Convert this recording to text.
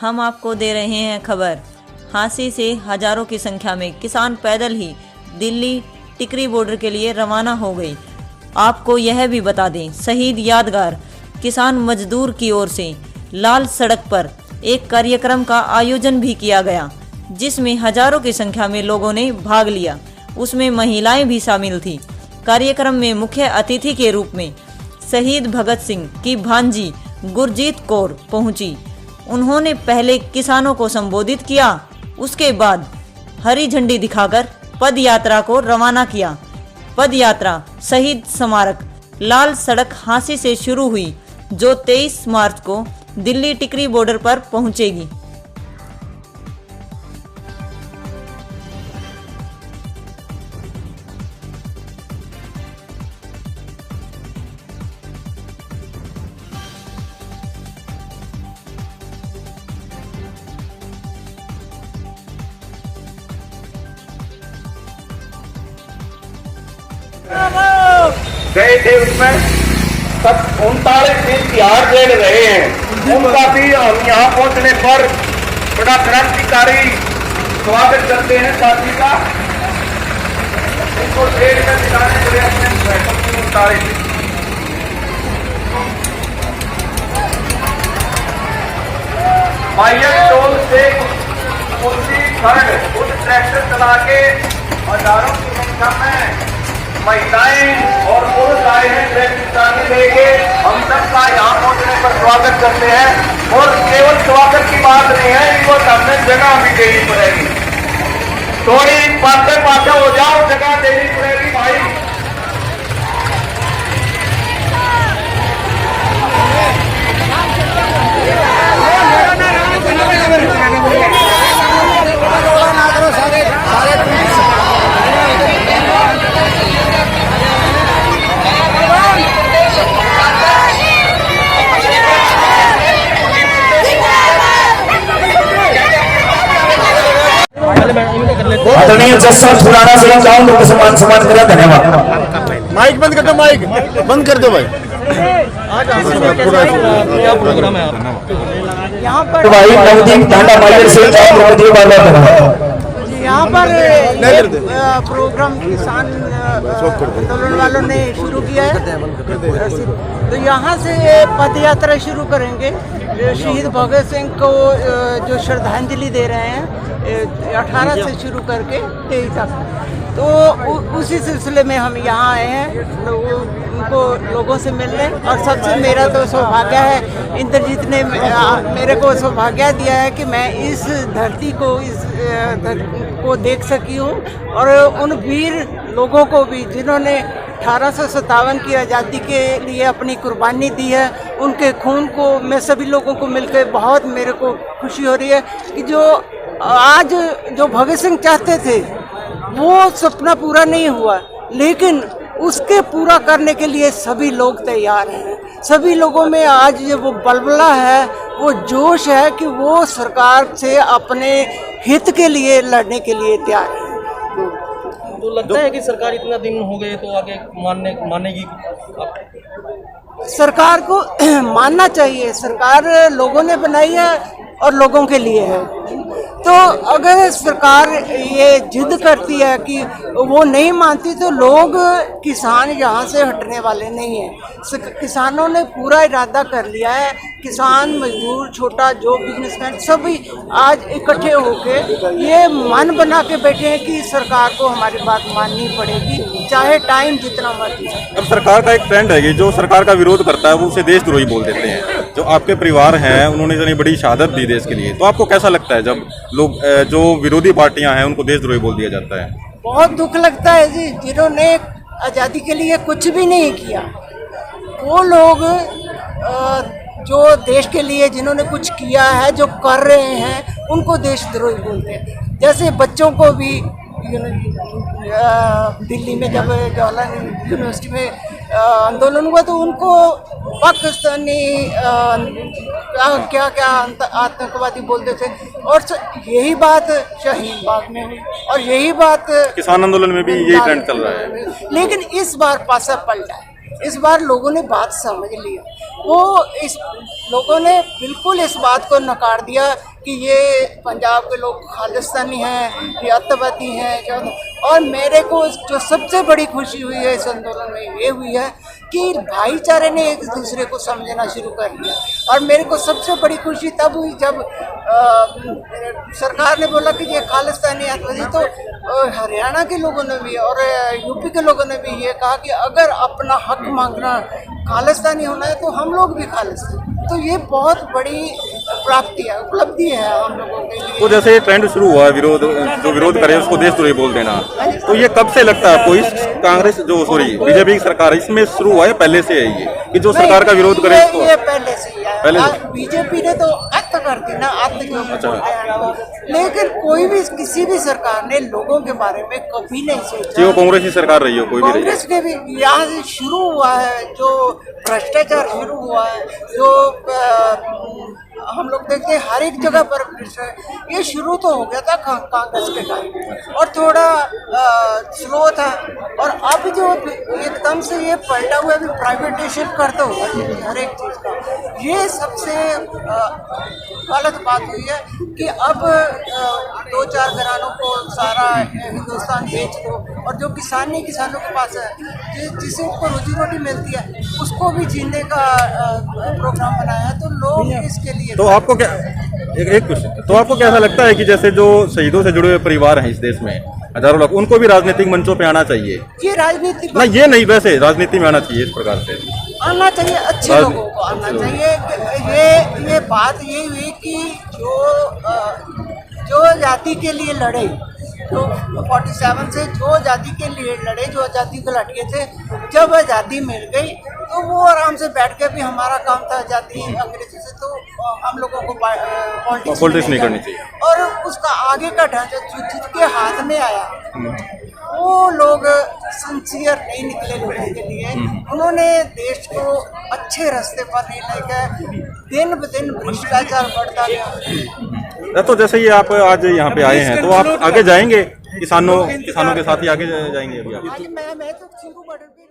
हम आपको दे रहे हैं खबर। हांसी से हजारों की संख्या में किसान पैदल ही दिल्ली टिकरी बॉर्डर के लिए रवाना हो गई। आपको यह भी बता दें, शहीद यादगार किसान मजदूर की ओर से लाल सड़क पर एक कार्यक्रम का आयोजन भी किया गया, जिसमें हजारों की संख्या में लोगों ने भाग लिया। उसमें महिलाएं भी शामिल थी। कार्यक्रम में मुख्य अतिथि के रूप में शहीद भगत सिंह की भांजी गुरजीत कौर पहुंची। उन्होंने पहले किसानों को संबोधित किया, उसके बाद हरी झंडी दिखाकर पद यात्रा को रवाना किया। पद यात्रा शहीद स्मारक लाल सड़क हांसी से शुरू हुई, जो 23 मार्च को दिल्ली टिकरी बॉर्डर पर पहुंचेगी। गए थे, उसमें 39 दिन तिहाड़ जेल रहे हैं। उनका भी हम यहाँ पहुँचने पर बड़ा क्रांतिकारी स्वागत करते हैं साथी का। इनको जेल में दिलाने के लिए अपने उतारे थे। माइक टोल से उसी खंड उस ट्रैक्टर चला के हजारों की संख्या में महिलाएं और पुरुष आए हैं ट्रैक्टर लेके। हम सबका यहाँ पहुंचने पर स्वागत करते हैं। और केवल स्वागत की बात नहीं है, इनको सामने जगह भी देनी पड़ेगी। थोड़ी पासे हो जाओ, जगह देनी पड़ेगी भाई। आदरणीय जज साहब खुराना से हम जाऊं तो सम्मान करें। धन्यवाद। माइक बंद कर दो, माइक बंद कर दो भाई। प्रोग्राम है यहाँ पर तो भाई नवदीप टांडा माइक से जाओ, नवदीप बार यहाँ पर प्रोग्राम किसान आंदोलन वालों ने शुरू किया है। तो यहाँ से पद यात्रा शुरू करेंगे। शहीद भगत सिंह को जो श्रद्धांजलि दे रहे हैं 18 से शुरू करके 23 तक। तो उसी सिलसिले में हम यहाँ आए हैं उनको लोगों से मिलने। और सबसे मेरा तो सौभाग्य है, इंद्रजीत ने मेरे को सौभाग्य दिया है कि मैं इस धरती को देख सकी हूँ। और उन वीर लोगों को भी जिन्होंने 1857 की आज़ादी के लिए अपनी कुर्बानी दी है, उनके खून को मैं सभी लोगों को मिलकर बहुत मेरे को खुशी हो रही है कि जो आज जो भगत सिंह चाहते थे वो सपना पूरा नहीं हुआ, लेकिन उसके पूरा करने के लिए सभी लोग तैयार हैं। सभी लोगों में आज ये वो बलबला है, वो जोश है कि वो सरकार से अपने हित के लिए लड़ने के लिए तैयार है। तो लगता है कि सरकार इतना दिन हो गए तो आगे मानेगी। सरकार को मानना चाहिए। सरकार लोगों ने बनाई है और लोगों के लिए है। तो अगर सरकार ये जिद करती है कि वो नहीं मानती, तो लोग किसान यहाँ से हटने वाले नहीं हैं। किसानों ने पूरा इरादा कर लिया है। किसान, मजदूर, छोटा जो बिजनेसमैन सभी आज इकट्ठे होके ये मन बना के बैठे हैं कि सरकार को हमारी बात माननी पड़ेगी, चाहे टाइम जितना मर्जी। अब सरकार का एक ट्रेंड है कि जो सरकार का विरोध करता है वो उसे देशद्रोही बोल देते हैं। जो आपके परिवार हैं उन्होंने इतनी बड़ी शहादत दी देश के लिए, तो आपको कैसा लगता है जब लोग जो विरोधी पार्टियां हैं उनको देशद्रोही बोल दिया जाता है? बहुत दुख लगता है जी। जिन्होंने आज़ादी के लिए कुछ भी नहीं किया, वो लोग जो देश के लिए जिन्होंने कुछ किया है, जो कर रहे हैं, उनको देशद्रोही बोलते हैं। जैसे बच्चों को भी दिल्ली में जब जवाहरलाल यूनिवर्सिटी में आंदोलन हुआ तो उनको पाकिस्तानी क्या आतंकवादी बोलते थे। और यही बात शहीद बाग में हुई और यही बात किसान आंदोलन में भी यही ट्रेंड चल रहा है। लेकिन इस बार पासा पलटा है। इस बार लोगों ने बात समझ ली। लोगों ने बिल्कुल इस बात को नकार दिया कि ये पंजाब के लोग खालिस्तानी हैं, ये अत्तवादी हैं क्या। और मेरे को जो सबसे बड़ी खुशी हुई है इस आंदोलन में ये हुई है कि भाईचारे ने एक दूसरे को समझना शुरू कर दिया। और मेरे को सबसे बड़ी खुशी तब हुई जब सरकार ने बोला कि ये खालिस्तानी अत्तवादी, तो हरियाणा के लोगों ने भी और यूपी के लोगों ने भी ये कहा कि अगर अपना हक मांगना खालिस्तानी होना है तो हम लोग भी खालिस्तानी। तो ये बहुत बड़ी प्राप्ति है, उपलब्धि है हम लोगों के लिए। तो जैसे ये ट्रेंड शुरू हुआ है विरोध, जो विरोध करे उसको देशद्रोही बोल देना, तो ये कब से लगता है आपको? इस कांग्रेस जो बीजेपी की सरकार इसमें शुरू हुआ है, पहले से है ये कि जो सरकार का विरोध करे इसको? ये पहले से ही है। पहले से? बीजेपी ने तो अत्त कर दी ना, अत्त जो लेकिन कोई भी किसी भी सरकार ने लोगों के बारे में कभी नहीं सोचा। वो कांग्रेस की सरकार रही हो, कोई भी रही कांग्रेस ने भी यहाँ से शुरू हुआ है, जो भ्रष्टाचार शुरू हुआ है, जो हम लोग देखते हैं हर एक जगह पर भ्रष्टाचार, ये शुरू तो हो गया था कांग्रेस के टाइम और थोड़ा स्लो था। और अब जो एकदम से ये पलटा हुआ है, प्राइवेटाइजेशन करते हुए हर एक चीज़ का, ये सबसे गलत बात हुई है कि अब 2-4 घरानों को सारा हिंदुस्तान बेच दो और जो किसानों के पास है, जिसे उनको रोजी रोटी मिलती है, उसको भी जीने का प्रोग्राम बनाया है। तो लोग इसके लिए तो आपको क्या एक क्वेश्चन, तो आपको कैसा लगता है कि जैसे जो शहीदों से जुड़े हुए परिवार हैं इस देश में हजारों लोग, उनको भी राजनीतिक मंचों पे आना चाहिए? ये राजनीति ना ये नहीं, वैसे राजनीति में आना चाहिए इस प्रकार से आना चाहिए, अच्छे लोगों को आना चाहिए। ये बात ये हुई कि जो जाति के लिए लड़े, जो 47 से जो आज़ादी के लिए लड़े, जो आज़ादी को लड़के थे, जब आज़ादी मिल गई तो वो आराम से बैठ के भी हमारा काम था आज़ादी अंग्रेजी से, तो हम लोगों को पॉलिटिक्स नहीं करनी चाहिए। और उसका आगे का ढांचा जिसके हाथ में आया वो लोग सिंसियर नहीं निकले लोगों के लिए। उन्होंने देश को अच्छे रास्ते पर नहीं लेकर दिन ब दिन भ्रष्टाचार बढ़ता गया। तो जैसे ये आप आज यहाँ पे आए हैं, तो आप आगे जाएंगे किसानों के साथ ही आगे जाएंगे अभी आप? आज मैं तो चिंकू बॉर्डर पे